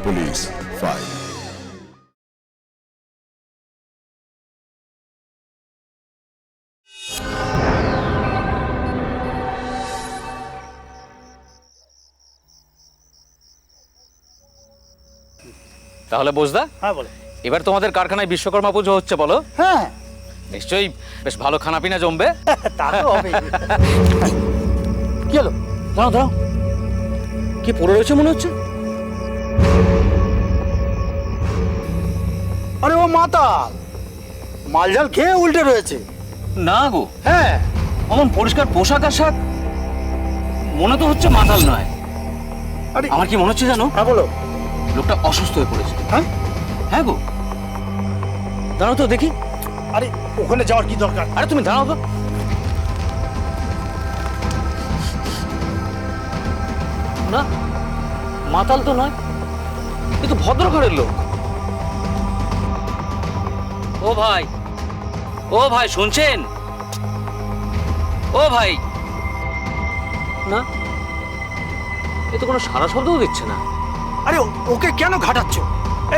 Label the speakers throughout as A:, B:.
A: Police file.
B: তাহলে বোঝদা,
C: হ্যাঁ বলো।
B: এবার তোমাদের কারখানায় বিশ্বকর্মা পুজো হচ্ছে বলো?
C: হ্যাঁ
B: নিশ্চয়ই বেশ ভালো খানাপিনা জমবে।
C: তা তো হবে। কি হলো? দাঁড়াও দাঁড়াও,
B: কি পড়ে রয়েছে মনে হচ্ছে?
C: আরে ও মাতাল, মালজাল খেয়ে উল্টে রয়েছে।
B: না গো,
C: হ্যাঁ
B: অমন পরিষ্কার পোশাক আশাক, মনে তো হচ্ছে মাতাল নয়।
C: আরে
B: আমার কি মনে হচ্ছে জানো,
C: হ্যাঁ বলো।
B: লোকটা অসুস্থ হয়ে পড়েছে।
C: হ্যাঁ
B: হ্যাঁ গো, দাঁড়াও তো দেখি।
C: আরে ওখানে যাওয়ার কি দরকার?
B: আরে তুমি দাঁড়াও তো। না, মাতাল তো নয়, কিন্তু ভদ্র ঘরের লোক। ও ভাই, ও ভাই শুনছেন? ও ভাই, না এ তো কোনো সারা শব্দও দিচ্ছে না।
C: আরে ওকে কেন ঘাটাচ্ছ?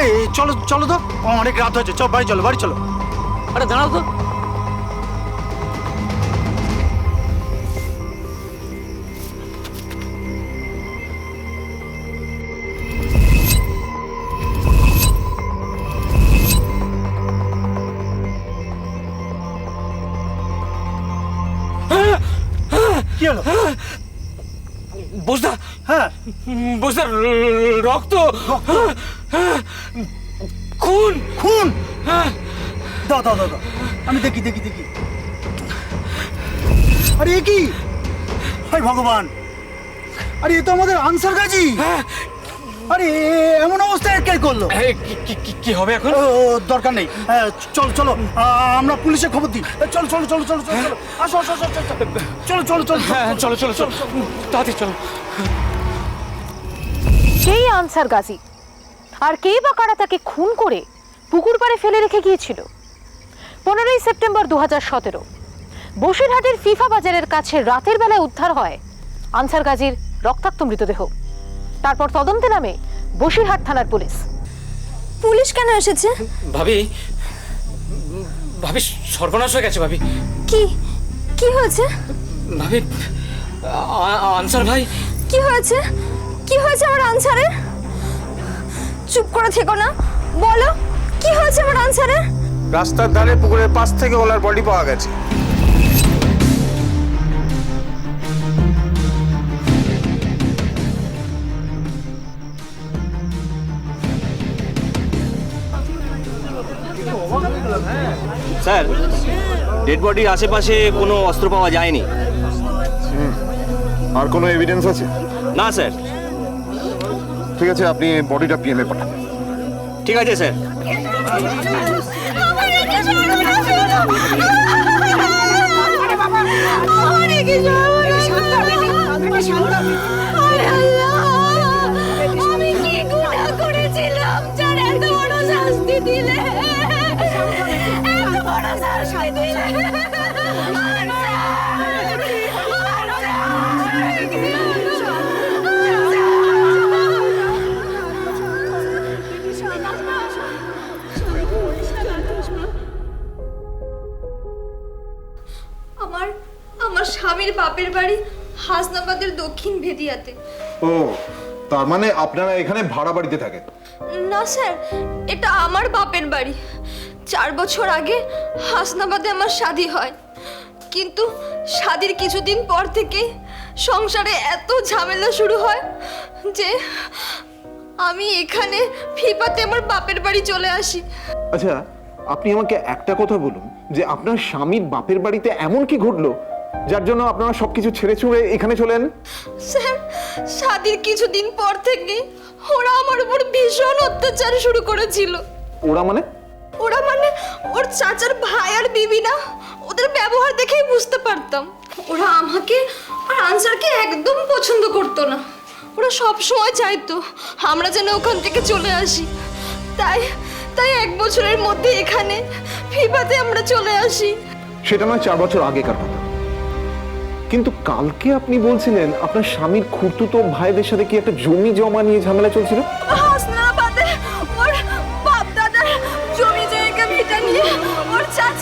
C: এই চলো চলো তো, অনেক রাত হয়েছে, চল বাড়ি চলো, বাড়ি চলো।
B: আরে দাঁড়াও তো।
C: কি হলো?
B: বুঝদা,
C: হ্যাঁ
B: বুঝদা, রক্ত, খুন।
C: খুন? দাও দাও দাও দাও, আমি দেখি দেখি দেখি। আরে এ কি? হায় ভগবান, আরে এ তো আমাদের আনসার গাজী। আরে এমন অবস্থায় কে করলো?
B: কি হবে এখন?
C: ও, দরকার নেই, চলো চলো, আমরা পুলিশে খবর দিই। চলো চলো চলো চলো চলো চলো, আসো আসো আসো, চলো চলো চলো
B: হ্যাঁ চলো চলো চলো, তাড়াতাড়ি চলো।
D: সেই আনসার গাজী আর কে বা কারা তাকে খুন করে পুকুর পাড়ে ফেলে রেখে গিয়েছিল? 15ই সেপ্টেম্বর 2017 বসিরহাটের ফিফা বাজারের কাছে রাতের বেলায় উদ্ধার হয় আনসার গাজীর রক্তাক্ত মৃতদেহ। তারপর তদন্তে নামে বসিরহাট থানার পুলিশ।
E: পুলিশ কেন এসেছে?
B: ভাবি, ভাবি সর্বনাশ হয়ে গেছে ভাবি।
E: কি কি হয়েছে?
B: ভাবি, আনসার ভাই।
E: কি হয়েছে? কি হয়েছে আমার আনসারের? চুপ করে থেকো না, বলো কি হয়েছে আমার আনসারের?
F: রাস্তার ধারে পুকুরের পাশ থেকে ওনার বডি পাওয়া গেছে।
G: স্যার, ডেড বডির আশেপাশে কোনো অস্ত্র পাওয়া যায়নি।
A: আর কোনো এভিডেন্স আছে?
G: না স্যার।
A: ঠিক আছে, আপনি বডিটা পিএমএ পাঠান।
G: ঠিক আছে স্যার।
E: আমি কি গুনাহ করেছিলাম যার এত বড় শাস্তি দিলে? এত বড় শাস্তি দিলে?
H: আমার স্বামীর বাপের বাড়ি হাসনাবাদের দক্ষিণ ভেদিয়াতে।
A: ও, তার মানে আপনারা এখানে ভাড়া বাড়িতে থাকেন?
H: না স্যার, এটা আমার বাপের বাড়ি। 4 বছর আগে হাসনাবাদে আমার শাদী হয়, কিন্তু শাদীর কিছুদিন পর থেকে সংসারে এত ঝামেলা শুরু হয় যে আমি এখানে ফিফাতে আমার বাপের বাড়ি চলে আসি।
I: আচ্ছা, আপনি আমাকে একটা কথা বলুন যে আপনার স্বামীর বাপের বাড়িতে এমন কি ঘটলো যার জন্য আপনারা সবকিছু ছেড়ে ছুড়ে এখানে চলে এলেন?
H: স্যার, শাদীর কিছুদিন পর থেকে ওরা আমার উপর ভীষণ অত্যাচার শুরু করেছিল।
I: ওরা মানে?
H: ওরা মানে ওর চাচার ভাই আর বিবি না, ওদের ব্যবহার দেখেই বুঝতে পারতাম ওরা আমাকে আর আনসারকে একদম পছন্দ করতো না। ওরা সব সময় চাইতো আমরা যেন ওখান থেকে চলে আসি। তাই 1 বছরের মধ্যে এখানে ফিফাতে আমরা চলে আসি।
I: সেটা নয় 4 বছর আগেকার কথা, কিন্তু কালকে আপনি বলছিলেন আপনার স্বামীর খুড়তুতো ভাইদের সাথে কি একটা জমি জমা নিয়ে ঝামেলা চলছিল।
H: হাসনা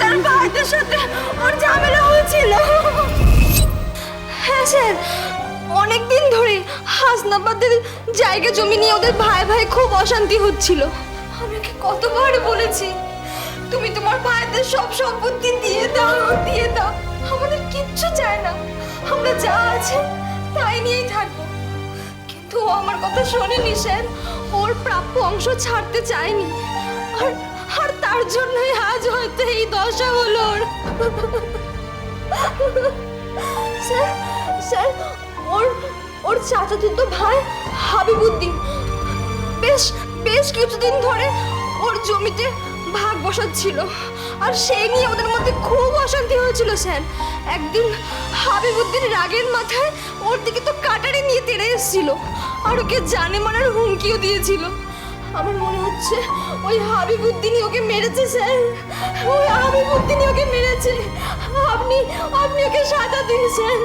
H: চাচার ভাইদের সাথে ওর ঝামেলা হয়েছিল। হ্যাঁ স্যার, অনেকদিন ধরে হাসনাবাদের জায়গা জমি নিয়ে ওদের ভাই ভাই খুব অশান্তি হচ্ছিল। আমাকে কতবার বলেছি তুমি তোমার ভাইদের সব সম্পত্তি দিয়ে দাও, দিয়ে দাও, আমাদের কিচ্ছু চাই না, আমরা যা আছে তাই নিয়েই থাকবো। কিন্তু ও আমার কথা শোনেনি স্যার, ওর প্রাপ্য অংশ ছাড়তে চায়নি। আর তার জন্যই আজ হয়তো এই দশা হলো ওর। স্যার স্যার, ওর চাচাতো ভাই হাবিবুদ্দিন বেশ কিছুদিন ধরে ওর জমিতে ভাগ বসাচ্ছিল, আর সেই নিয়ে ওদের মধ্যে খুব অশান্তি হয়েছিল স্যার। একদিন হাবিবুদ্দিন রাগের মাথায় ওর দিকে তো কাটারি নিয়ে তেড়ে এসেছিল, আর ওকে জানে মারার হুমকিও দিয়েছিল। আমার মনে হচ্ছে ওই হাবিবুদ্দিনই ওকে মেরেছে স্যার, ওই হাবিবুদ্দিনই ওকে মেরেছে। আপনি ওকে সাজা দিন স্যার,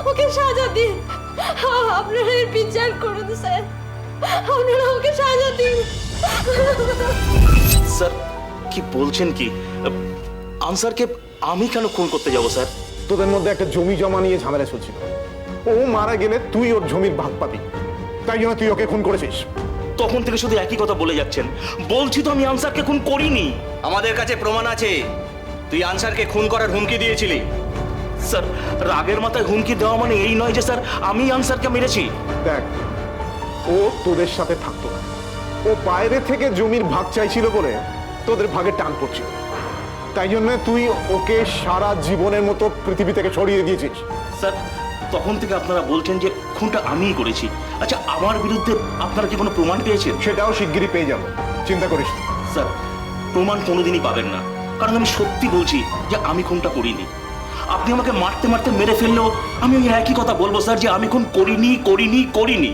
H: ওকে সাজা দিন, আপনারা এর বিচার করুন স্যার, আপনারা ওকে সাজা দিন।
G: স্যার কি বলছেন কি? আনসারকে আমি কেন খুন করতে যাব স্যার?
I: তোদের মধ্যে একটা জমি জমা নিয়ে ঝামেলা চলছিল। ও মারা গেলে তুই ওর জমির ভাগ পাবি, তাই জন্য তুই ওকে খুন করেছিস।
G: তখন থেকে শুধু একই কথা বলে যাচ্ছেন। বলছি তো আমি আনসারকে খুন করিনি।
J: আমাদের কাছে প্রমাণ আছে তুই আনসারকে খুন করার হুমকি দিয়েছিলি।
G: স্যার রাগের মাথায় হুমকি দেওয়া মানে এই নয় যে স্যার আমি আনসারকে মেরেছি।
I: দেখ, ও তোদের সাথে থাকতো না, ও বাইরে থেকে জমির ভাগ চাইছিল বলে তোদের ভাগে টান পড়ছিল, তাই জন্য তুই ওকে সারা জীবনের মতো পৃথিবী থেকে ছড়িয়ে দিয়েছিস।
G: স্যার তখন থেকে আপনারা বলছেন যে খুনটা আমিই করেছি। আচ্ছা আমার বিরুদ্ধে আপনারা কি কোনো প্রমাণ পেয়েছেন?
I: সেটাও শিগগিরই পেয়ে যাবো, চিন্তা করিস না।
G: স্যার প্রমাণ কোনোদিনই পাবেন না, কারণ আমি সত্যি বলছি যে আমি খুনটা করিনি। আপনি আমাকে মারতে মারতে মেরে ফেললেও আমি ওই একই কথা বলবো স্যার যে আমি খুন করিনি করিনি করিনি।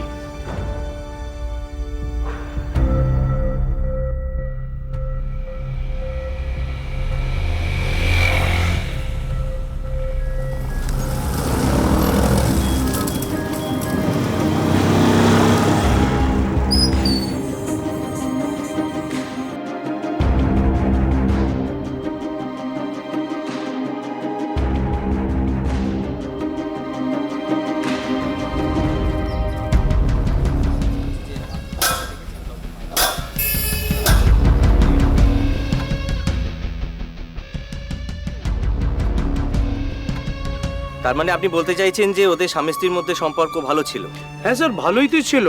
J: তার মানে আপনি বলতে চাইছেন যে ওদের স্বামী স্ত্রীর মধ্যে সম্পর্ক ভালো ছিল?
C: হ্যাঁ স্যার, ভালোই তো ছিল।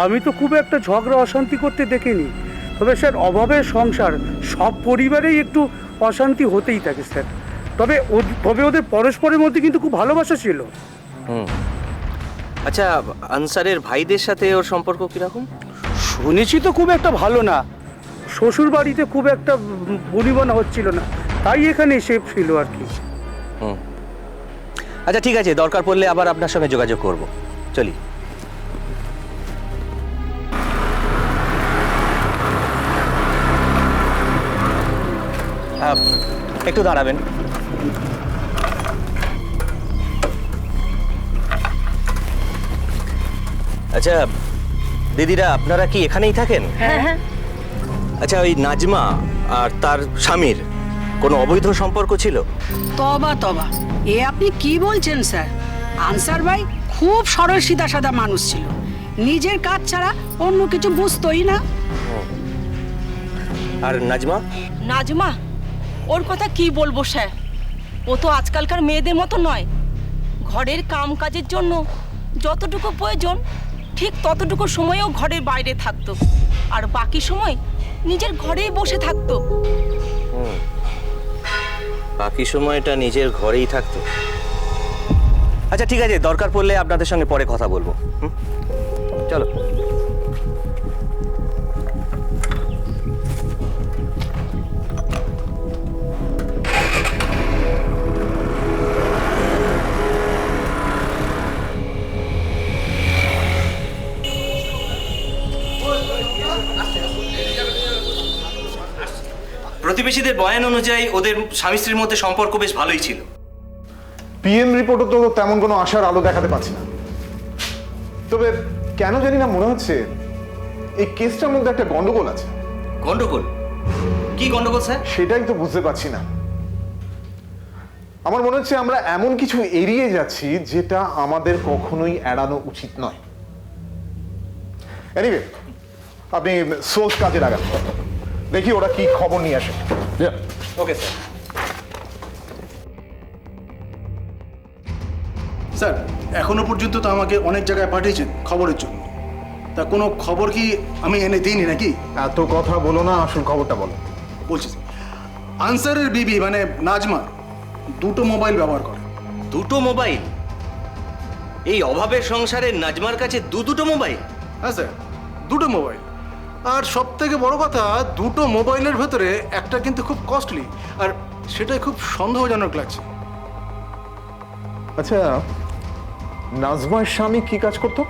C: আমি তো খুব একটা ঝগড়া অশান্তি করতে দেখিনি। তবে স্যার অভাবের সংসার, সব পরিবারেই একটু অশান্তি হতেই থাকে স্যার। তবে ওদের পরস্পরের মধ্যে কিন্তু খুব ভালোবাসা ছিল।
J: আচ্ছা আনসারের ভাইদের সাথে ওর সম্পর্ক কিরকম?
C: শুনেছি তো খুব একটা ভালো না, শ্বশুর বাড়িতে খুব একটা বনিবনা হচ্ছিল না, তাই এখানে এসে ছিল আর কি।
J: আচ্ছা ঠিক আছে, দরকার পড়লে আবার আপনার সঙ্গে যোগাযোগ করব। চলি। একটু দাঁড়াবেন। আচ্ছা দিদিরা আপনারা কি এখানেই থাকেন?
D: হ্যাঁ।
J: আচ্ছা ওই নাজমা আর তার স্বামীর কোনো অবৈধ সম্পর্ক ছিল?
K: তবা তবা, এ আপনি কি বলছেন স্যার? আনসার ভাই খুব সরল সিধা সাদা মানুষ ছিল, নিজের কাজ ছাড়া অন্য কিছু বুঝতোই না।
J: আর নাজমা?
K: নাজমা, ওর কথা কি বলবো স্যার, ও তো আজকালকার মেয়েদের মতো নয়। ঘরের কাম কাজের জন্য যতটুকু প্রয়োজন ঠিক ততটুকু সময়ও ঘরের বাইরে থাকতো, আর বাকি সময় নিজের ঘরেই বসে থাকতো।
J: বাকি সময়টা নিজের ঘরেই থাকতো। আচ্ছা ঠিক আছে, দরকার পড়লে আপনাদের সঙ্গে পরে কথা বলবো। চলো। প্রতিবেশীদের বয়ান অনুযায়ী ওদের স্বামী স্ত্রীর মধ্যে সম্পর্ক বেশ ভালোই ছিল।
I: পিএম রিপোর্টও তো তেমন কোনো আশার আলো দেখাতে পাচ্ছি না। তবে কেন জানি না মনে হচ্ছে এই কেসটার মধ্যে একটা গন্ডগোল আছে।
J: গন্ডগোল? কি গন্ডগোল স্যার?
I: সেটাই তো বুঝতে পারছি না।
A: আমার মনে হচ্ছে আমরা এমন কিছু এড়িয়ে যাচ্ছি যেটা আমাদের কখনোই এড়ানো উচিত নয়। এনিওয়ে, আপনি সোর্স কাজে লাগান, দেখি ওরা কি খবর নিয়ে আসে।
J: Okay sir.
L: স্যার এখনো পর্যন্ত তো আমাকে অনেক জায়গায় পাঠিয়েছেন খবরের জন্য, তা কোনো খবর কি আমি এনে দিইনি নাকি?
A: এত কথা বলো না, আসল খবরটা বলো।
L: বলছি আনসারের বিবি মানে নাজমা 2টো মোবাইল ব্যবহার করে।
J: 2টো মোবাইল? এই অভাবের সংসারে নাজমার কাছে দুটো মোবাইল?
L: হ্যাঁ স্যার, 2টো মোবাইল। আর সব থেকে বড় কথা, 2টো মোবাইলের ভেতরে একটা কিন্তু খুব কস্টলি, আর সেটাই খুব সন্দেহজনক লাগছে।
A: আচ্ছা, নাজমার স্বামী কি কাজ করতো?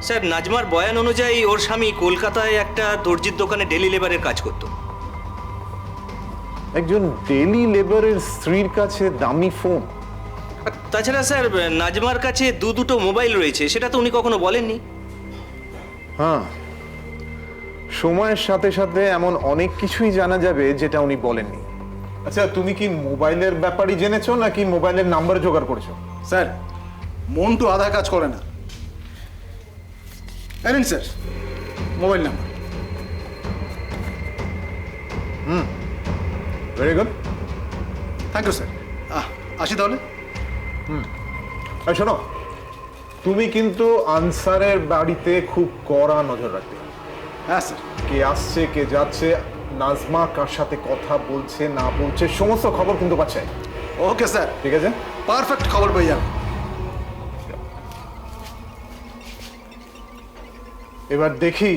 J: স্যার নাজমার বয়ান অনুযায়ী ওর স্বামী কলকাতায় একটা দর্জির দোকানে ডেলি লেবারের কাজ করতো।
A: একজন ডেলি লেবারের স্ত্রীর কাছে দামি ফোন?
J: আর তাছাড়া স্যার নাজমার কাছে দুটো মোবাইল রয়েছে, সেটা তো উনি কখনো বলেননি।
A: হ্যাঁ, সময়ের সাথে সাথে এমন অনেক কিছুই জানা যাবে যেটা উনি বলেননি। আচ্ছা, তুমি কি মোবাইলের ব্যাপারই জেনেছো নাকি মোবাইলের নাম্বার জোগাড় করেছো?
L: স্যার মন্টু আধা কাজ করে না। জানেন sir mobile number.
A: Very good,
L: thank you sir. আসি তাহলে।
A: আর শোনো, তুমি কিন্তু আনসারের বাড়িতে খুব কড়া নজর রাখবে।
L: হ্যাঁ স্যার।
A: কে আসছে কে যাচ্ছে, নাজমা কার সাথে কথা বলছে না বলছে, সমস্ত খবর কিন্তু পাচ্ছে।
L: ওকে স্যার,
A: ঠিক আছে?
L: পারফেক্ট খবর পেয়ে যাবেন।
A: এবার দেখি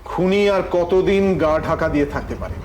A: খুনি আর কতদিন গা ঢাকা দিয়ে থাকতে পারে।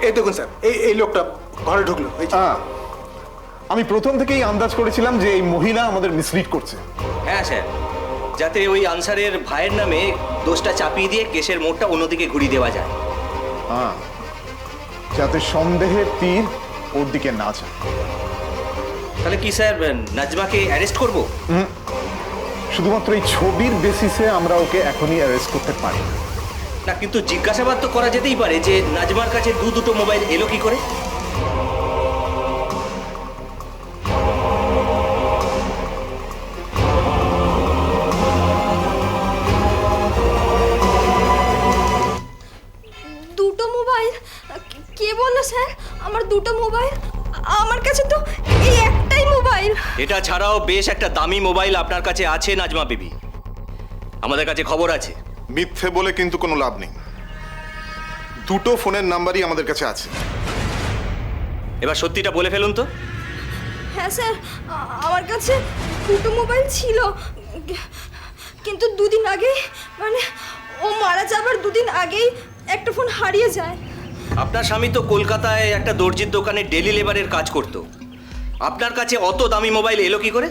L: এই দেখুন স্যার, এই লোকটা ঘরে ঢুকলো।
A: আমি প্রথম থেকেই আন্দাজ করেছিলাম যে এই মহিলা আমাদের মিসলিড করছে।
J: হ্যাঁ স্যার, যাতে ওই আনসারের ভাইয়ের নামে দোষটা চাপিয়ে দিয়ে কেসের মোড়টা অন্যদিকে ঘুরিয়ে দেওয়া যায়।
A: হ্যাঁ, যাতে সন্দেহের তীর ওর দিকে না যায়।
J: তাহলে কি স্যার নাজমাকে অ্যারেস্ট করব?
A: শুধুমাত্র এই ছবির বেসিসে আমরা ওকে এখনই অ্যারেস্ট করতে পারি না।
J: না, কিন্তু জিজ্ঞাসাবাদ তো করা যেতেই পারে যে নাজমার কাছে দুটো মোবাইল এলো কি করে।
H: দুটো মোবাইল? কে বললো স্যার আমার দুটো মোবাইল? আমার কাছে তো এই একটাই মোবাইল। মোবাইল।
J: এটা ছাড়াও বেশ একটা দামি মোবাইল আপনার কাছে আছে নাজমা বিবি, আমাদের কাছে খবর আছে।
I: মিথ্যে বলে কিন্তু কোনো লাভ নেই, দুটো ফোনের নাম্বারই আমাদের কাছে আছে।
J: এবার সত্যিটা বলে ফেলুন তো।
H: হ্যাঁ স্যার, আমার কাছে দুটো মোবাইল ছিল, কিন্তু দুদিন আগে, মানে ও মারা যাবার দুদিন আগেই একটা ফোন হারিয়ে যায়।
J: আপনার স্বামী তো কলকাতায় একটা দর্জির দোকানে ডেলি লেবারের কাজ করতো, আপনার কাছে অত দামি মোবাইল এলো কি করে?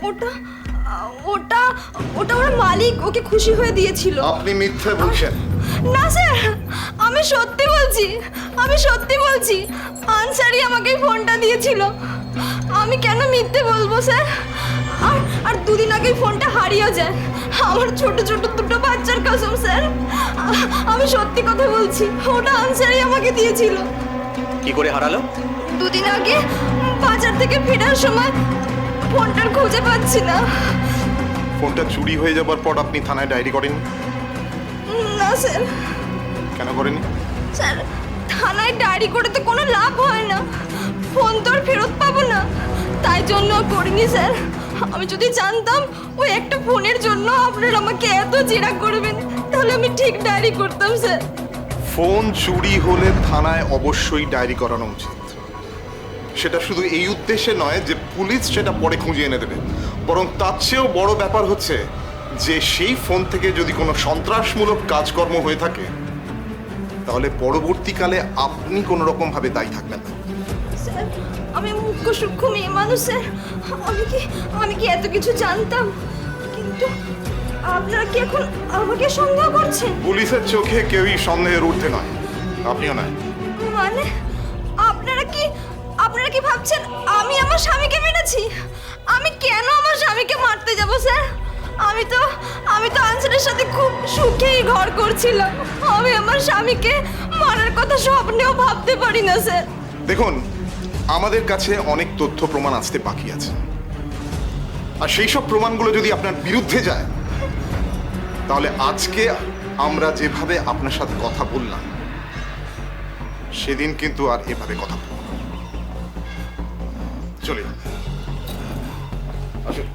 H: ওটা ওটা ওটা ওর মালিক ওকে খুশি হয়ে দিয়েছিল।
I: আপনি মিথ্যে বলছেন।
H: না স্যার, আমি সত্যি বলছি, আমি সত্যি বলছি। আনসারি আমাকে ফোনটা দিয়েছিল, আমি কেন মিথ্যে বলবো স্যার? আর দুদিন আগে ফোনটা হারিয়ে যায়। আমার ছোট ছোট দুটো বাচ্চার কসম স্যার, আমি সত্যি কথা বলছি, ওটা আনসারি আমাকে দিয়েছিল।
J: কি করে হারালো?
H: দুদিন আগে বাজার থেকে ফেরার সময় ফোনটার খুঁজে পাচ্ছি না।
I: ফোনটা চুরি হয়ে যাবার পর আপনি থানায় ডায়েরি করেননি?
H: না স্যার।
I: কেন করেননি?
H: স্যার, থানায় ডায়েরি করে তো কোনো লাভ হয় না, ফোন তো আর ফেরত পাবো না, তাই জন্য করিনি স্যার। আমি যদি জানতাম ওই একটা ফোনের জন্য আপনারা আমাকে এত জেরা করবেন, তাহলে আমি ঠিক ডায়েরি করতাম স্যার।
I: ফোন চুরি হলে থানায় অবশ্যই ডায়েরি করানো উচিত। সেটা শুধু এই উদ্দেশ্যে নয় যে পুলিশ সেটা পরে খুঁজে এনে দেবে, বরং তার চেয়েও বড় ব্যাপার হচ্ছে যে সেই ফোন থেকে যদি কোনো সন্ত্রাসমূলক কাজকর্ম হয়ে থাকে, তাহলে পরবর্তীকালে আপনি কোনো রকম ভাবে দায়ী থাকবেন না।
H: স্যার, আমি মুখ্য সূক্ষ্ম মেয়ে মানুষ স্যার, আমি কি এত কিছু জানতাম? কিন্তু আপনারা কি এখন আমাকে সন্দেহ করছেন?
I: পুলিশের চোখে কেউই সন্দেহের ঊর্ধ্বে নয়, আপনিও নয়।
H: মানে আপনারা কি ভাবছেন আমি আমার স্বামীকে মেরেছি? আমি কেন আমার স্বামীকে মারতে যাব স্যার? আমি তো আনসারের সাথে খুব সুখেই ঘর করছিলাম, আমি আমার স্বামীকে মারার কথা স্বপ্নেও ভাবতে পারি না স্যার।
I: দেখুন, আমাদের কাছে অনেক তথ্য প্রমাণ আসতে বাকি আছে, আর সেই সব প্রমাণগুলো যদি আপনার বিরুদ্ধে যায়, তাহলে আজকে আমরা যেভাবে আপনার সাথে কথা বললাম, সেদিন কিন্তু আর এভাবে কথা বলবো না। চলে যান। আসুন।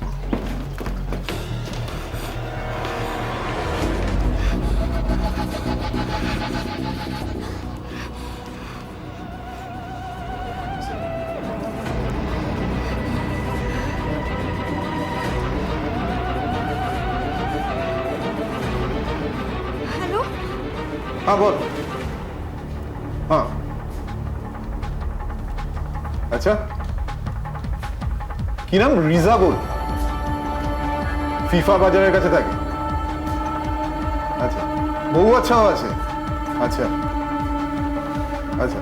H: হ্যালো,
I: হ্যাঁ বল। হ্যাঁ, আচ্ছা, কি নাম? রিজাবুল, ফিফা বাজারের কাছে থাকে। আচ্ছা, বউ আচ্ছাও আছে। আচ্ছা আচ্ছা,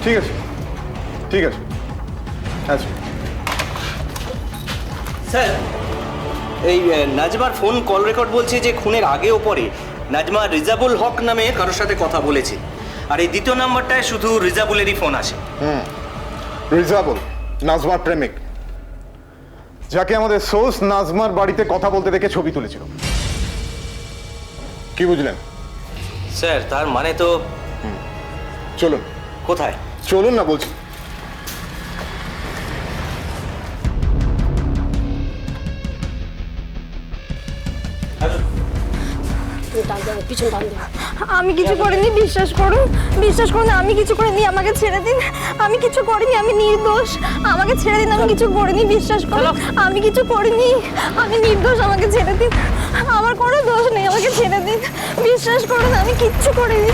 I: ঠিক আছে ঠিক আছে। আচ্ছা
J: স্যার, এই নাজমার ফোন কল রেকর্ড বলছে যে খুনের আগে ও পরে নাজমা রিজাবুল হক নামে কারোর সাথে কথা বলেছে, আর এই দ্বিতীয় নাম্বারটায় শুধু রিজাবুলেরই ফোন আসে।
I: রিজাবুল নাজমার প্রেমিক, যাকে আমাদের সোর্স নাজমার বাড়িতে কথা বলতে দেখে ছবি তুলেছিল। কি বুঝলেন?
J: স্যার, তার মানে তো
I: চলুন।
J: কোথায়?
I: চলুন না বলছি।
H: আমি কিছু করিনি, বিশ্বাস করুন, বিশ্বাস করুন, আমি কিছু করিনি, আমাকে ছেড়ে দিন। আমি কিছু করিনি, আমি নির্দোষ, আমাকে ছেড়ে দিন। আমি কিছু করিনি, বিশ্বাস করুন, আমি কিছু করিনি, আমি নির্দোষ, আমাকে ছেড়ে দিন। আমার কোনো দোষ নেই, আমাকে ছেড়ে দিন, বিশ্বাস করুন, আমি কিচ্ছু করিনি,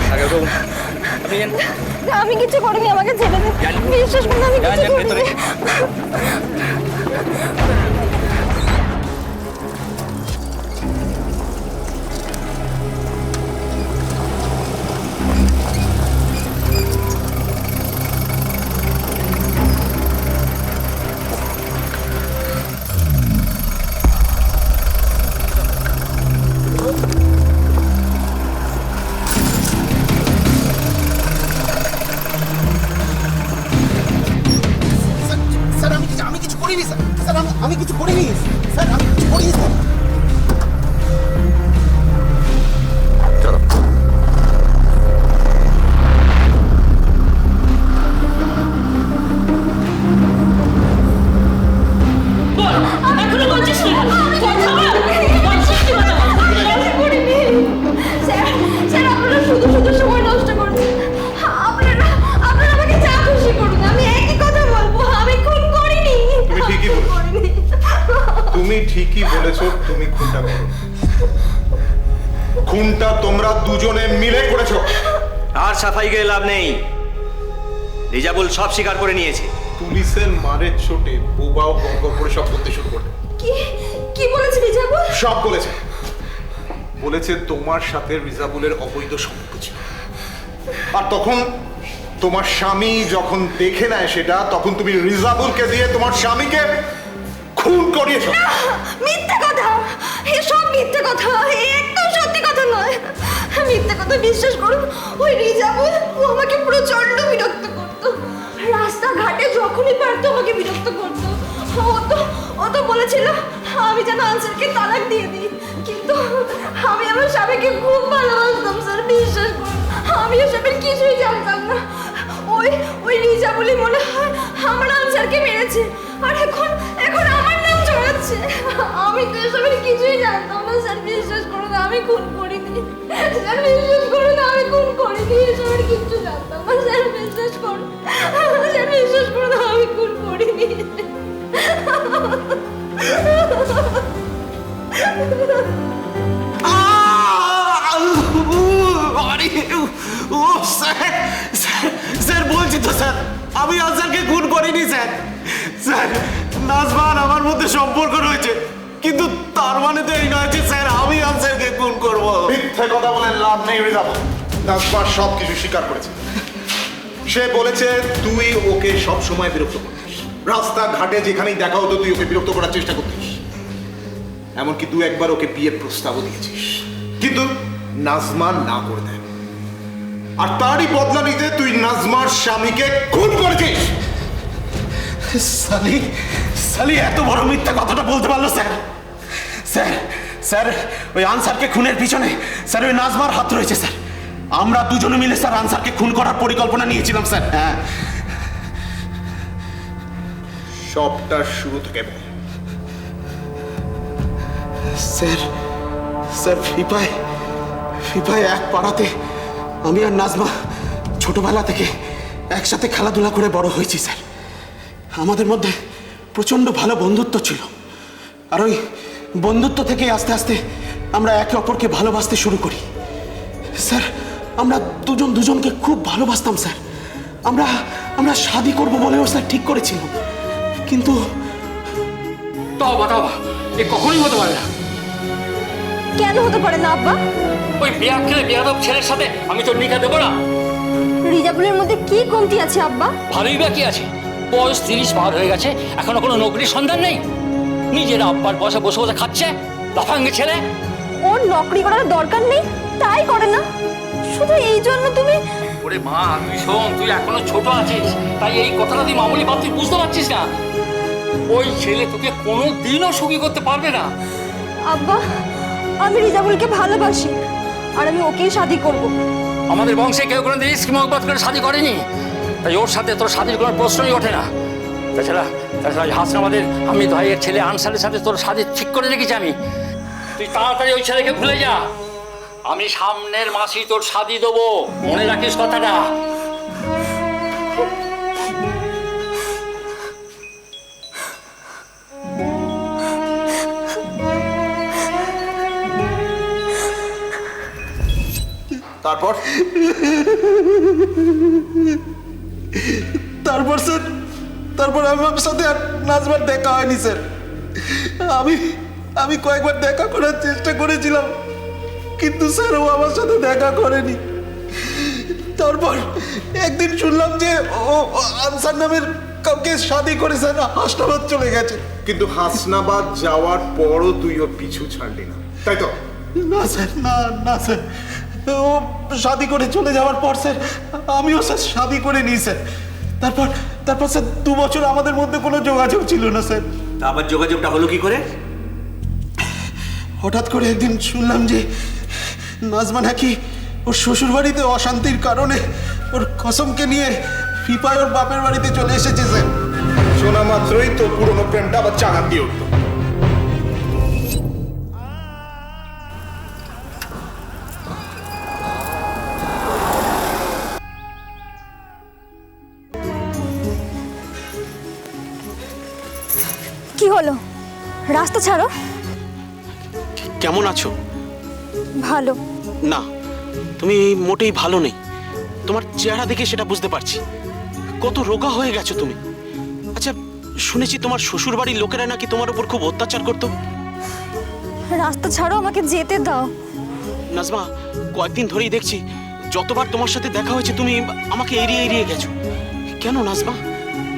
H: আমি কিছু করিনি, আমাকে ছেড়ে দিন, বিশ্বাস করুন, আমি কিছু করিনি।
M: আমি কিছু করিনি স্যার, আমি কিছু করিনি স্যার।
J: আর সাফাই গেয়ে লাভ নেই, রিজাবুল সব স্বীকার করে নিয়েছে।
A: পুলিশের মারের চোটে বোবাও গঙ্গ করে সব করতে শুরু করবে।
H: কি কি বলেছে রিজাবুল?
A: সব বলেছে। বলেছে তোমার সাথে রিজাবুলের অবৈধ সম্পর্ক ছিল, আর তখন তোমার স্বামী যখন দেখে নেয় সেটা, তখন তুমি রিজাবুলকে দিয়ে তোমার স্বামীকে খুন করিয়েছো।
H: মিথ্যে কথা, এসব মিথ্যে কথা, একদম সত্যি কথা নয়। মিথ্যে কথা বিশ্বাস করুন। ওই রিজাবুল ও আমাকে প্রচন্ড বিরক্ত করতো, রাস্তাঘাটে যখনই পারতো আমাকে বিরক্ত করতো। ও তো বলেছিল আমি যেন আনসারকে তালাক দিয়ে দিই, কিন্তু আমি আমার স্বামীকে খুব ভালোবাসতাম স্যার, বিশ্বাস করুন। আমি এসবের কিছুই জানতাম না। ওই রিজাবুলই মনে হয় আমার আনসারকে মেরেছে, আর এখন আমার নাম জড়াচ্ছে। আমি তো এসবের কিছুই জানতাম না স্যার, বিশ্বাস করুন। আমি খুন করিনি স্যার, বিশ্বাস করুন। আমি খুন করিনি, এসবের কিছু জানতাম না স্যার, বিশ্বাস করুন। স্যার বিশ্বাস করুন, আমি খুন করিনি।
F: স্যার বলছি তো স্যার, আমি আনসারকে খুন করিনি স্যার। স্যার নাজমান আমার মধ্যে সম্পর্ক রয়েছে, কিন্তু তার মানে তো এই নয় যে স্যার আমি আনসারকে খুন করব।
A: মিথ্যে কথা বলে লাভ নেই রিজাবুল। নাজমা সব কিছু স্বীকার করেছে। সে বলেছে তুই ওকে সব সময় বিরক্ত করতিস, রাস্তাঘাটে যেখানেই দেখা হতো তুই ওকে বিরক্ত করার চেষ্টা করতিস, এমনকি তুই একবার ওকে বিয়ের প্রস্তাবও দিয়েছিস, কিন্তু নাজমা না করে দেয়। আর তারই বদলা নিতে তুই নাজমার স্বামীকে খুন করেছিস।
F: সালি এত বড় মিথ্যা কথাটা বলতে পারলো স্যার? স্যার স্যার ওই আনসারকে খুনের পিছনে স্যার ওই নাজমার হাত রয়েছে স্যার। আমরা দুজনে মিলে স্যার আনসারকে খুন করার পরিকল্পনা নিয়েছিলাম স্যার। হ্যাঁ,
A: সবটা শুরু থেকে বল।
F: স্যার স্যার ফিফায় এক পাড়াতে আমি আর নাজমা ছোটবেলা থেকে একসাথে খেলাধুলা করে বড় হয়েছি স্যার। আমাদের মধ্যে প্রচণ্ড ভালো বন্ধুত্ব ছিল, আর ওই বন্ধুত্ব থেকে আস্তে আস্তে আমরা একে অপরকে ভালোবাসতে শুরু করি। স্যার আমরা দুজনকে খুব ভালোবাসতাম স্যার। আমরা শাদি করব বলেও স্যার ঠিক করেছিলাম, কিন্তু
B: তবা এ কখনোই হতে পারে না।
E: কেন হতে পারে না আব্বা?
B: ওই বেয়াদব ছেলের সাথে আমি তোর নিকা দেবো না।
E: রিজাবুলের মধ্যে কি কমতি আছে আব্বা?
B: ভালোই বা কি আছে, বয়স 30 পার হয়ে গেছে, এখনো কোনো নকরির সন্ধান নেই। নিজের আব্বার বসে বসে বসে খাচ্ছে, লাফাঙ্গে ছেলে।
E: ওর নকরি করার দরকার নেই, তাই করে না। শুধু এই জন্য তুমি...
B: ওরে মা, তুই শোন, তুই এখনো ছোট আছিস, তাই এই কথাটা তুই মামুলি ভাব তুই বুঝতে পারছিস না। ওই ছেলে তোকে কোনোদিনও সুখী করতে পারবে না।
E: আব্বা আমি রিজাবুলকে ভালোবাসি, আর আমি ওকেই শাদি করব।
B: আমাদের বংশে কেউ কোনোদিন ইস্ক মহব্বত করে শাদি করেনি, তাই ওর সাথে তোর শাদির কোনো প্রশ্নই ওঠে না। তাছাড়া হাসনাবাদের আমি ভাইয়ের ছেলে আনসারের সাথে তোর শাদি ঠিক করে রেখেছি আমি। তুই তাড়াতাড়ি ওই ছেলেকে ভুলে যা। আমি সামনের মাসেই তোর শাদি দেবো, মনে রাখিস কথাটা।
F: তারপর আমার সাথে আর নাজমার দেখা হয়নি স্যার। আমি কয়েকবার দেখা করার চেষ্টা করেছিলাম, কিন্তু স্যার ও আমার সাথে দেখা করেনি। তারপর একদিন শুনলাম যে ও আনসার নামের কাউকে শাদি করে স্যার হাসনাবাদ চলে গেছে।
A: কিন্তু হাসনাবাদ যাওয়ার পরও তুই ওর পিছু ছাড়লি না, তাই তো?
F: না স্যার, না স্যার, ও শাদি করে চলে যাওয়ার পর স্যার আমিও স্যার শাদি করে নিই স্যার। তারপর স্যার 2 বছর আমাদের মধ্যে কোনো যোগাযোগ ছিল না স্যার।
J: আবার যোগাযোগটা হলো কি করে?
F: হঠাৎ করে একদিন শুনলাম যে নাজমা নাকি ওর শ্বশুর বাড়িতে অশান্তির কারণে ওর কসমকে নিয়ে ফিফায় ওর বাপের বাড়িতে চলে এসেছে স্যার।
A: শোনা মাত্রই তো পুরনো প্রেমটা আবার চাঙার দিয়ে উঠল।
E: কি হলো? রাস্তা ছাড়ো।
F: কেমন আছো?
E: ভালো
F: না, তুমি মোটেই ভালো নেই। তোমার চেহারা দেখে সেটা বুঝতে পারছি। কত রোগা হয়ে গেছো তুমি। আচ্ছা, শুনেছি তোমার শ্বশুর বাড়ির লোকেরা নাকি তোমার উপর খুব অত্যাচার করতো।
E: রাস্তা ছাড়ো, আমাকে যেতে দাও।
F: নাজমা, কয়েকদিন ধরেই দেখছি যতবার তোমার সাথে দেখা হয়েছে তুমি আমাকে এড়িয়ে এড়িয়ে গেছো। কেন নাজমা?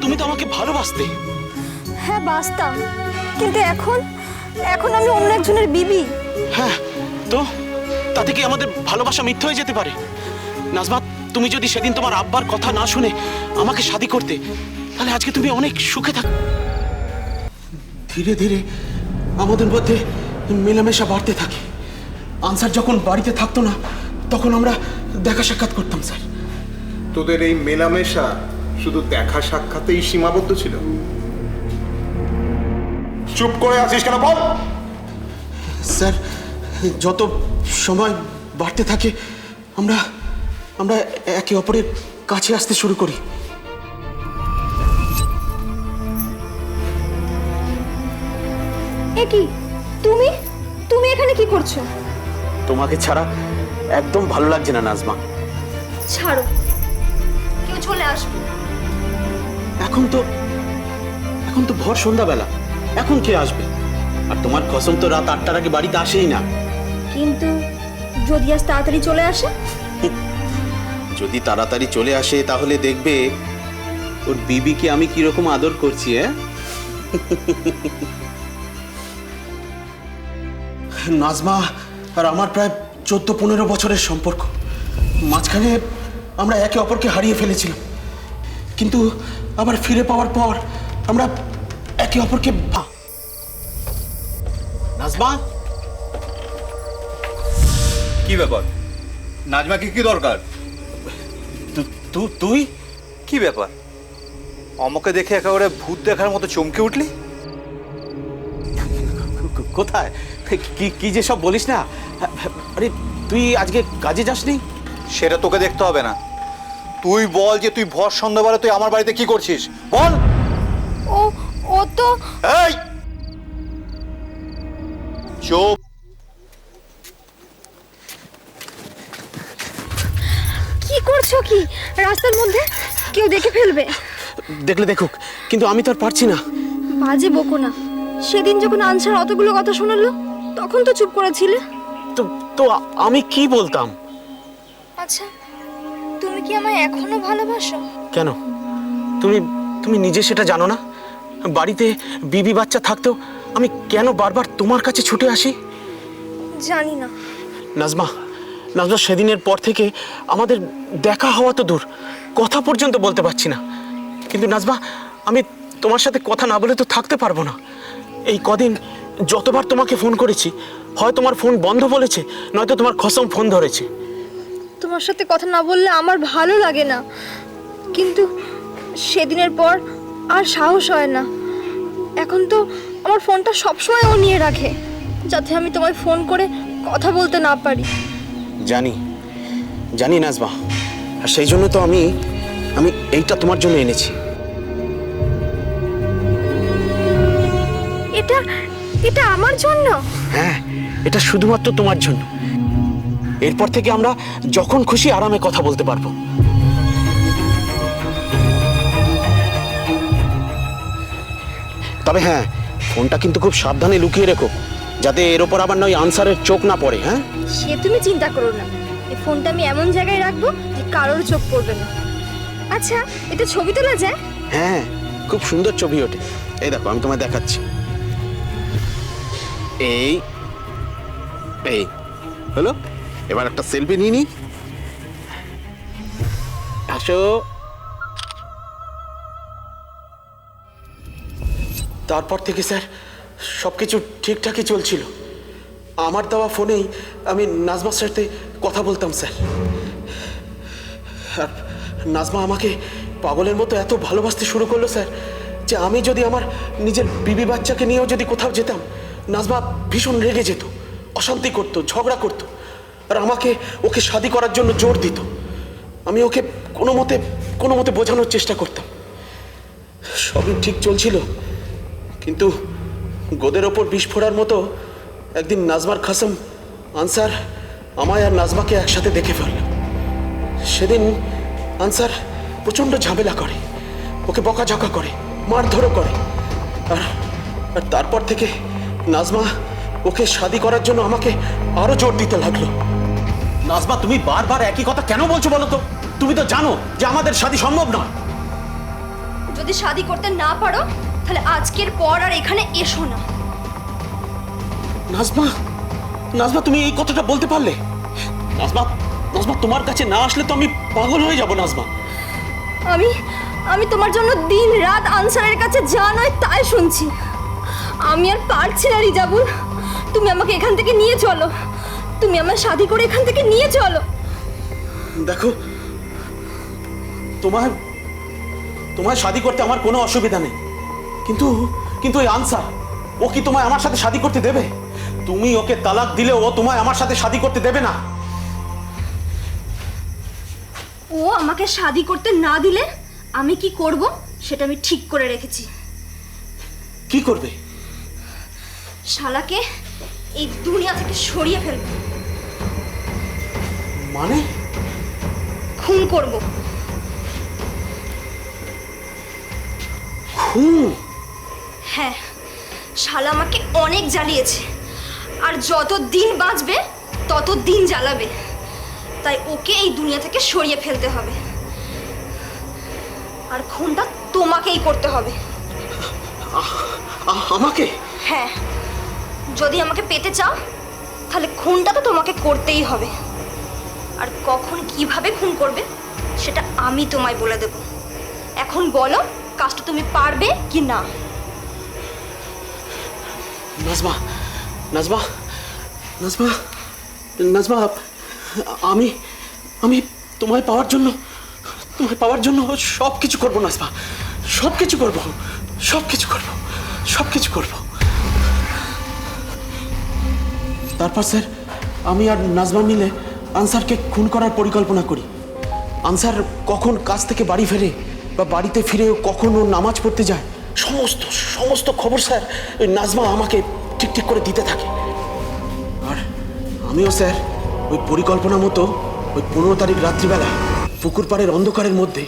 F: তুমি তো আমাকে ভালোবাসতে।
E: হ্যাঁ বাসতাম, কিন্তু এখন এখন আমি অন্য একজনের বিবি।
F: হ্যাঁ, তো তাতে কি আমাদের ভালোবাসা মিথ্যা হয়ে যেতে পারে? নাজমা, তুমি যদি সেদিন তোমার আব্বার কথা না শুনে আমাকে শাদী করতে, তাহলে আজকে তুমি অনেক সুখে থাক। ধীরে ধীরে আমাদের মধ্যে মেলামেশা বাড়তে থাকে। আনসার যখন বাড়িতে থাকতো না, তখন আমরা দেখা সাক্ষাৎ করতাম স্যার।
A: তোদের এই মেলামেশা শুধু দেখা সাক্ষাতেই সীমাবদ্ধ ছিল? চুপ করে আছিস কেন বল?
F: স্যার, যত সময় বাড়তে থাকে আমরা আমরা একে অপরের কাছে আসতে শুরু করি।
E: এ কি, তুমি তুমি এখানে কি করছো?
F: তোমাকে ছাড়া একদম ভালো লাগছে না নাজমা।
E: ছাড়ো, কেউ চলে আসবে।
F: এখন তো ভর সন্ধ্যাবেলা, এখন কে আসবে? আর তোমার কসম তো রাত 8টার আগে বাড়িতে আসেই না।
E: কিন্তু যদি আজ তাড়াতাড়ি চলে আসে?
F: যদি তাড়াতাড়ি চলে আসে তাহলে দেখবে ওর বিবিকে আমি কিরকম আদর করছি। নাজমা আর আমার প্রায় 14-15 বছরের সম্পর্ক। মাঝখানে আমরা একে অপরকে হারিয়ে ফেলেছিলাম, কিন্তু আবার ফিরে পাওয়ার পর আমরা একে অপরকে। নাজমা,
N: কি ব্যাপার? নাজমাকে কি দরকার?
F: তুই
N: কি ব্যাপার? আমাকে দেখে একেবারে ভূত দেখার মতো চমকে উঠলি।
F: কোথায়? কি যে সব বলিস না। আরে তুই আজকে কাজে যাসনি?
N: সেটা তোকে দেখতে হবে না। তুই বল যে তুই ভর সন্ধ্যাবেলা তুই আমার বাড়িতে কি করছিস? বল।
E: ও তো
N: এই চুপ।
E: কি করছো? কি রাস্তার মধ্যে কেউ দেখে ফেলবে।
F: দেখলে দেখুক, কিন্তু আমি তো আর পারছি না।
E: বাজে বকো না। সেদিন যখন আনসার অতগুলো কথা শোনালো, তখন তো চুপ করেছিলে।
F: তো আমি কি বলতাম?
E: আচ্ছা, তুমি কি আমায় এখনো ভালোবাসো?
F: কেন? তুমি নিজে সেটা জানো না? বাড়িতে বিবি বাচ্চা থাকতেও আমি কেন বারবার তোমার কাছে ছুটে আসি?
E: জানি না।
F: নাজমা, সেদিনের পর থেকে আমাদের দেখা হওয়া তো দূর, কথা পর্যন্ত বলতে পারছি না। কিন্তু নাজমা, আমি তোমার সাথে কথা না বলে তো থাকতে পারবো না। এই কদিন যতবার তোমাকে ফোন করেছি, হয় তোমার ফোন বন্ধ বলেছে, নয়তো তোমার কসম ফোন ধরেছে।
E: তোমার সাথে কথা না বললে আমার ভালো লাগে না, কিন্তু সেদিনের পর আর সাহস হয় না। এখন তো আমার ফোনটা সবসময় ও নিয়ে রাখে, যাতে আমি তোমায় ফোন করে কথা বলতে না পারি।
F: জানি নাজমা, আর সেই জন্য তো আমি এইটা তোমার জন্য এনেছি।
E: এটা আমার জন্য?
F: হ্যাঁ, এটা শুধুমাত্র তোমার জন্য। এরপর থেকে আমরা যখন খুশি আরামে কথা বলতে পারবো। তবে হ্যাঁ, ফোনটা কিন্তু খুব সাবধানে লুকিয়ে রেখো, যাতে এর ওপর আবার নয় আনসারের চোখ না পড়ে। হ্যাঁ,
E: সে তুমি চিন্তা করো না। এই ফোনটা আমি এমন জায়গায় রাখবো যে কারোর চোখ পড়বে না। আচ্ছা, এটা ছবি তোলা যায়?
F: হ্যাঁ, খুব সুন্দর ছবি ওঠে। এই দেখো, আমি তোমায় দেখাচ্ছি। এই হলো, এবার একটা সেলফি নিয়ে নি। আসো। তারপর থেকে স্যার সবকিছু ঠিকঠাকই চলছিল। আমার দেওয়া ফোনেই আমি নাজমার সাথে কথা বলতাম স্যার। আর নাজমা আমাকে পাগলের মতো এত ভালোবাসতে শুরু করলো স্যার, যে আমি যদি আমার নিজের বিবি বাচ্চাকে নিয়েও যদি কোথাও যেতাম, নাজমা ভীষণ রেগে যেত, অশান্তি করতো, ঝগড়া করতো, আর আমাকে ওকে শাদী করার জন্য জোর দিত। আমি ওকে কোনো মতে বোঝানোর চেষ্টা করতাম। সবই ঠিক চলছিল, কিন্তু গোদের ওপর বিষ ফোড়ার মতো একদিন নাজমার কসম আনসার আমায় আর নাজমাকে একসাথে দেখে ফেলল। সেদিন আনসার প্রচন্ড ঝামেলা করে, ওকে বকাঝকা করে, মারধরও করে। আর আর তারপর থেকে নাজমা ওকে শাদি করার জন্য আমাকে আরো জোর দিতে লাগলো।
M: নাজমা, তুমি বারবার একই কথা কেন বলছো বলো তো? তুমি তো জানো যে আমাদের শাদী সম্ভব নয়।
H: যদি শাদি করতে না পারো তাহলে আজকের পর আর এখানে এসো না।
F: নাজমা, নাজমা তুমি এই কথাটা বলতে পারলে? নাজমা, নাজমা তোমার কাছে না আসলে তো আমি পাগল হয়ে যাব নাজমা।
H: আমি আমি তোমার জন্য দিন রাত আনসারের কাছে যা নয় তাই শুনছি। আমি আর পারছি না রিজাবুল, তুমি আমাকে এখান থেকে নিয়ে চলো, তুমি আমার শাদি করে এখান থেকে নিয়ে চলো।
F: দেখো, তোমার তোমার শাদি করতে আমার কোনো অসুবিধা নেই, কিন্তু কিন্তু এই আনসার, ও কি তোমায় আমার সাথে শাদি করতে দেবে? তুমি ওকে তালাক দিলে ও তোমায় আমার সাথে শাদি করতে দেবে না।
H: ও আমাকে শাদি করতে না দিলে আমি কি করব সেটা আমি ঠিক করে রেখেছি।
F: কি করবে?
H: শালাকে এই দুনিয়া থেকে সরিয়ে ফেলবো।
F: মানে?
H: খুন করব।
F: খুন?
H: হ্যাঁ, শালা আমাকে অনেক জ্বালিয়েছে, আর যত দিন বাঁচবে তত দিন জ্বালাবে। তাই ওকে এই দুনিয়া থেকে সরিয়ে ফেলতে হবে, আর খুনটা তোমাকেই করতে হবে।
F: আমাকে?
H: হ্যাঁ, যদি আমাকে পেতে চাও তাহলে খুনটা তো তোমাকে করতেই হবে, আর কখন কিভাবে খুন করবে সেটা আমি তোমায় বলে দেব। এখন বলো, কাজটা তুমি পারবে কি না?
F: নাজমা, নাজমা, নাজমা, নাজমা, আমি আমি তোমায় পাওয়ার জন্য সব কিছু করবো নাজমা, সব কিছু করবো, সব কিছু করবো, সব কিছু করবো। তারপর স্যার, আমি আর নাজমা মিলে আনসারকে খুন করার পরিকল্পনা করি। আনসার কখন কাজ থেকে বাড়ি ফেরে বা বাড়িতে ফিরে কখন ও নামাজ পড়তে যায়, সমস্ত সমস্ত খবর স্যার ওই নাজমা আমাকে ঠিক ঠিক করে দিতে থাকে। আর আমিও স্যার ওই পরিকল্পনা মতো ওই 15 তারিখ রাত্রিবেলা পুকুর পাড়ের অন্ধকারের মধ্যে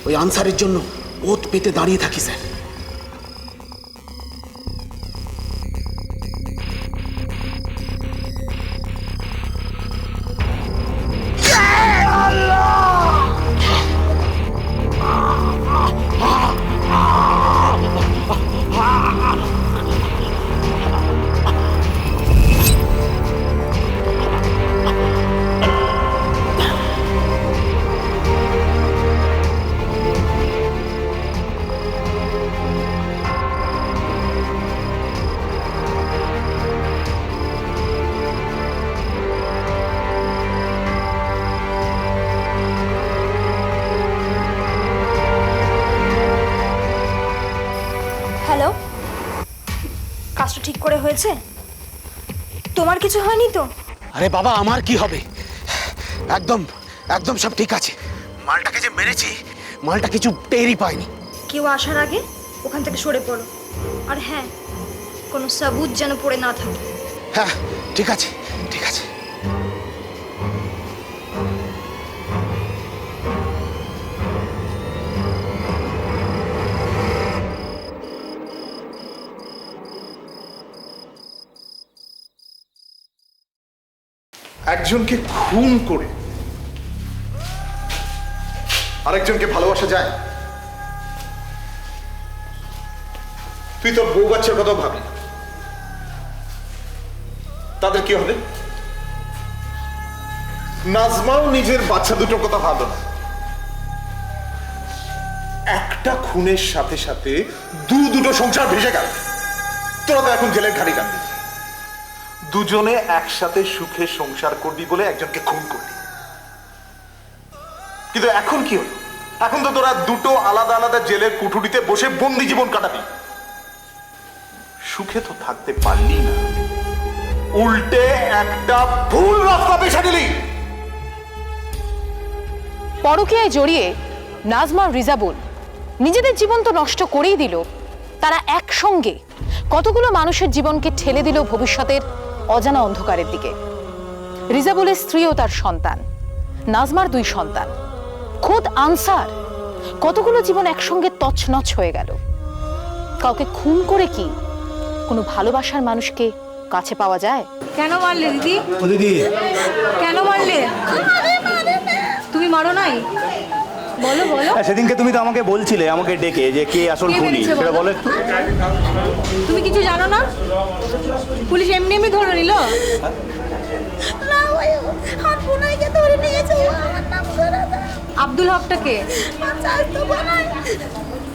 F: ওই আনসারের জন্য ওত পেতে দাঁড়িয়ে থাকি স্যার।
H: হ্যালো, কাজটা ঠিক করে হয়েছে? তোমার কিছু হয়নি তো?
F: আরে বাবা, আমার কি হবে? একদম একদম সব ঠিক আছে। মালটাকে যে মেরেছি, মালটা কিছু টেরই পায়নি।
H: কেউ আসার আগে ওখান থেকে সরে পড়ো, আর হ্যাঁ, কোনো সাবুত যেন পড়ে না থাকে।
F: হ্যাঁ, ঠিক আছে, ঠিক আছে।
A: একজনকে খুন করে আরেকজনকে ভালোবাসা যায়? তুই তোর বউ বাচ্চার কথা ভাবি, তাদের কি হবে? নাজমাও নিজের বাচ্চা দুটোর কথা ভাবলো না। একটা খুনের সাথে সাথে দুটো সংসার ভেসে গেল। তোরা তো এখন জেলের ঘাড়ি কাটবি। দুজনে একসাথে সুখে সংসার করবি বলে একজনকে খুন করবি, কিন্তু এখন কি হলো? এখন তো তোরা দুটো আলাদা আলাদা জেলের কুঠুরিতে বসে বন্দি জীবন কাটাবি। সুখে তো থাকতে পারলি না, উল্টে একটা ভুল রাস্তা বেছে নিলি।
D: পরকীয়ায় জড়িয়ে নাজমা রিজাবুল নিজেদের জীবন তো নষ্ট করেই দিল, তারা একসঙ্গে কতগুলো মানুষের জীবনকে ঠেলে দিল ভবিষ্যতের অজানা অন্ধকারের দিকে। রিজাবুলের স্ত্রী ও তার সন্তান, নাজমার 2 সন্তান, খোদ আনসার, কতগুলো জীবন একসঙ্গে তছনছ হয়ে গেল। কাউকে খুন করে কি কোনো ভালোবাসার মানুষকে কাছে পাওয়া যায়?
H: কেন মারলে দিদি?
F: ও দিদি,
H: কেন মারলে? তুমি মারো নাই? বলো বলো।
J: সেদিনকে তুমি তো আমাকে বলছিলে, আমাকে ডেকে, যে কে আসল
H: কে
J: খুনি
H: মেরেছে
J: সেটা
H: বলো?
J: বলো একটু।
H: তুমি কিছু জানো না? পুলিশ এমনি এমনি ধরে নিল? আব্দুল হকটা কে?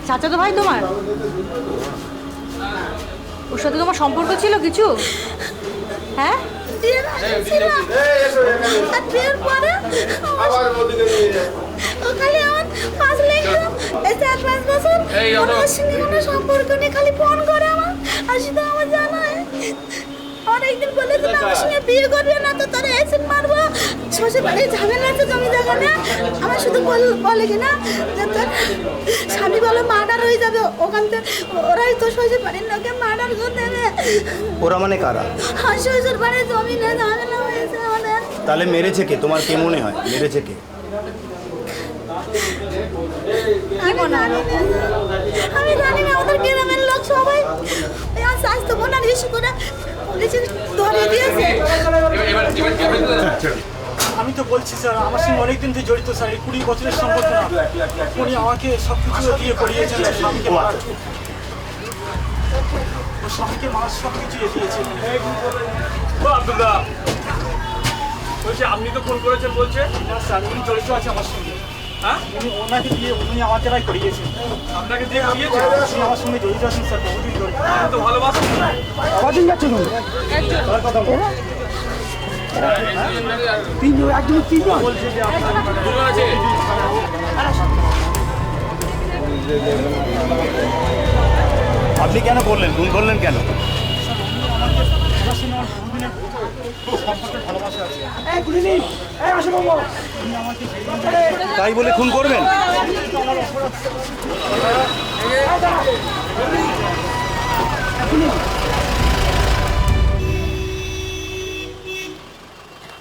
H: চাচাতো ভাই তোমার? ওর সাথে তোমার সম্পর্ক ছিল কিছু? হ্যাঁ,
E: সম্পর্ক নেই, খালি ফোন করে আমার। আর সেটা আমার জানায় অনেকদিন বলেছে না আমার সঙ্গে বিয়ে করবে না, তো তারা অ্যাসিড মারবো, শ্বশুর বাড়ি ঝামেলা আছে জমি জায়গা না। আমার শুধু বলে কিনা যে তোর স্বামী বলে মার্ডার হয়ে যাবে ওখান থেকে, ওরাই তো শ্বশুর বাড়ির লোকে মার্ডার করে দেবে।
J: ওরা মানে কারা?
E: আর শ্বশুর বাড়ির জমি না ঝামেলা হয়েছে আমাদের।
J: তাহলে মেরেছে কে? তোমার কে মনে হয় মেরেছে কে?
E: আমি জানি না, ওদের গ্রামের লোক সবাই স্বাস্থ্য বোনার ইস্যু করে পুলিশে ধরে দিয়েছে।
C: আমি তো বলছি স্যার, আমার সঙ্গে অনেকদিন থেকে জড়িত স্যার, এই 20 বছরের সম্পর্ক না। উনি আমাকে সব কিছু দিয়ে করিয়েছেন, স্বামীকে মারার, ওর স্বামীকে মারার সব কিছু দিয়েছে। আব্দুল্লাহ বলছে আপনি তো ফোন করেছেন, বলছে না স্যার উনি জড়িত আছে আমার সঙ্গে। হ্যাঁ, ওনাকে দিয়ে উনি আমার দ্বারাই করিয়েছেন। আপনাকে দিয়ে করিয়েছেন? উনি আমার সঙ্গে জড়িত আছেন স্যার, বহুদিন জড়িত। তো ভালোবাসেন? কদিন যাচ্ছে কথা বলো।
J: আপনি কেন করলেন, খুন করলেন কেন? তাই বলে খুন করবেন?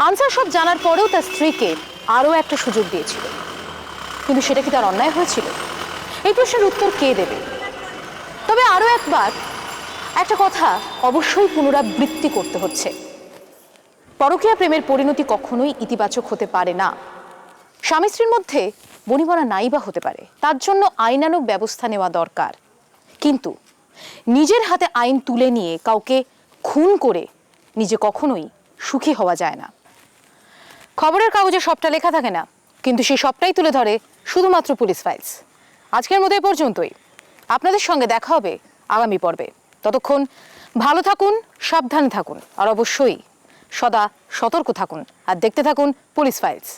D: আনসার সব জানার পরেও তার স্ত্রীকে আরও একটা সুযোগ দিয়েছিল, কিন্তু সেটা কি তার অন্যায় হয়েছিল? এই প্রশ্নের উত্তর কে দেবে? তবে আরও একবার একটা কথা অবশ্যই পুনরাবৃত্তি করতে হচ্ছে, পরকীয়া প্রেমের পরিণতি কখনোই ইতিবাচক হতে পারে না। স্বামী স্ত্রীর মধ্যে বনিবনা নাই বা হতে পারে, তার জন্য আইনানুগ ব্যবস্থা নেওয়া দরকার, কিন্তু নিজের হাতে আইন তুলে নিয়ে কাউকে খুন করে নিজে কখনোই সুখী হওয়া যায় না। খবরের কাগজে সবটা লেখা থাকে না, কিন্তু সেই সবটাই তুলে ধরে শুধুমাত্র পুলিশ ফাইলস। আজকের মতো এ পর্যন্তই। আপনাদের সঙ্গে দেখা হবে আগামী পর্বে। ততক্ষণ ভালো থাকুন, সাবধানে থাকুন, আর অবশ্যই সদা সতর্ক থাকুন, আর দেখতে থাকুন পুলিশ ফাইলস।